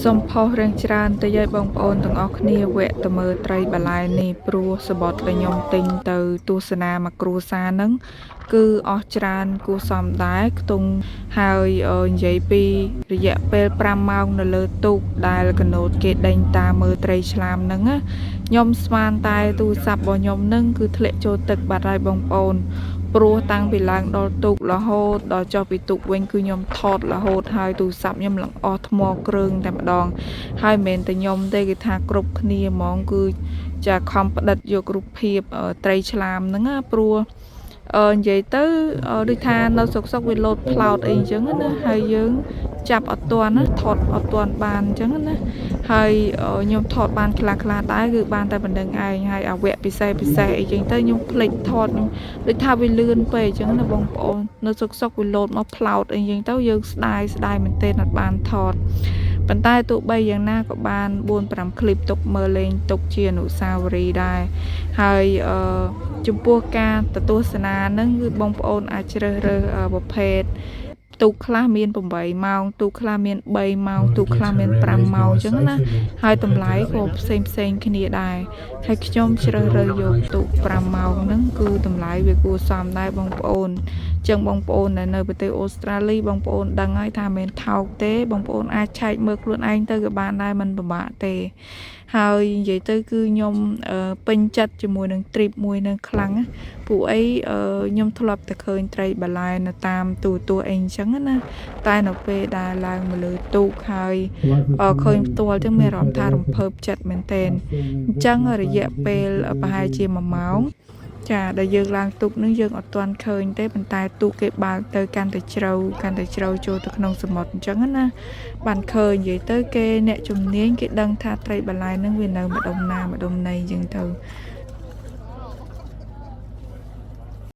សូមផុសរឿងច្រើនទៅយាយបងប្អូនទាំងអស់គ្នាវគ្គទៅមើលត្រីបាឡែននេះព្រោះសបត់ដែលខ្ញុំទិញទៅទស្សនាមកគ្រួសារហ្នឹងគឺអស់ច្រើនគួរសមដែរខ្ទង់ហើយនិយាយពីរយៈពេល5ម៉ោងនៅលើទូកដែលកណូតគេដេញតាមមើលត្រីឆ្លាមហ្នឹងណាខ្ញុំស្មានតែទូរស័ព្ទរបស់ខ្ញុំហ្នឹងគឺធ្លាក់ចូលទឹកបាត់ហើយបងប្អូនព្រោះតាំងពីឡើងដល់ទូករហូតដល់ចុះពីទូកវិញគឺខ្ញុំថតរហូតហើយទូរស័ព្ទខ្ញុំឡើងអស់ថ្មគ្រឿងតែម្ដងហើយមិនមែនតែខ្ញុំទេគេថាគ្រប់គ្នាហ្មងគឺចាខំផ្ដិតយករូបភាពត្រីឆ្លាមហ្នឹងណាព្រោះនិយាយទៅដូចថានៅស្រុកវាលោតផ្លោតអីអញ្ចឹងណាហើយយើងចាប់អត់ទាន់ណាថតអត់ទាន់បានអញ្ចឹងណាហើយខ្ញុំថតបានខ្លះដែរគឺបានតែប៉ុណ្្នឹងឯងហើយអាវគ្គពិសេសអីចឹងទៅខ្ញុំភ្លេចថតខ្ញុំដូចថាវាលឿនពេកអញ្ចឹងណាបងប្អូននៅស្រុកវាលោតមកផ្លោតអីចឹងទៅយើងស្ដាយមែនទែនអត់បានថតប៉ុន្តែទោះបីយ៉ាងណាក៏បាន4-5 ឃ្លីបទុកមើលលេងទុកជាអនុស្សាវរីយ៍ដែរហើយចំពោះការទស្សនាហ្នឹងគឺបងប្អូនអាចជ្រើសរើសប្រភេទទូកខ្លះមាន8ម៉ោងទូកខ្លះមាន3ម៉ោងទូកខ្លះមាន5ម៉ោងអញ្ចឹងណាហើយតម្លៃក៏ផ្សេងគ្នាដែរហើយខ្ញុំជ្រើសរើសយកទូក5ម៉ោងហ្នឹងគឺតម្លៃវាគួរសមដែរបងប្អូនចឹងបងប្អូនដែលនៅប្រទេសអូស្ត្រាលីបងប្អូនដឹងហើយថាមិនថោកទេបងប្អូនអាចឆែកមើលខ្លួនឯងទៅក៏បានដែរមិនពិបាកទេហើយនិយាយទៅគឺខ្ញុំពេញចិត្តជាមួយនឹង trip មួយនឹងខ្លាំងណាពួកអីខ្ញុំធ្លាប់តែឃើញត្រីបាឡែននៅតាមទូអីអញ្ចឹងណាតែនៅពេលដែលឡើងមកលើទូកហើយឃើញផ្ទាល់ចឹងមានអារម្មណ៍ថារំភើបចិត្តមែនទែនអញ្ចឹងរយៈពេលប្រហែលជា1ម៉ោងចាដែលយើងឡើងទូកនឹងយើងអត់ទាន់ឃើញទេប៉ុន្តែទូកគេបើកទៅកាន់តែជ្រៅចូលទៅក្នុងសមុទ្រអញ្ចឹងណាបានឃើញនិយាយទៅគេអ្នកជំនាញគេដឹងថាត្រីបាឡែននឹងវានៅម្ដុំណាម្ដុំណីអញ្ចឹងទៅ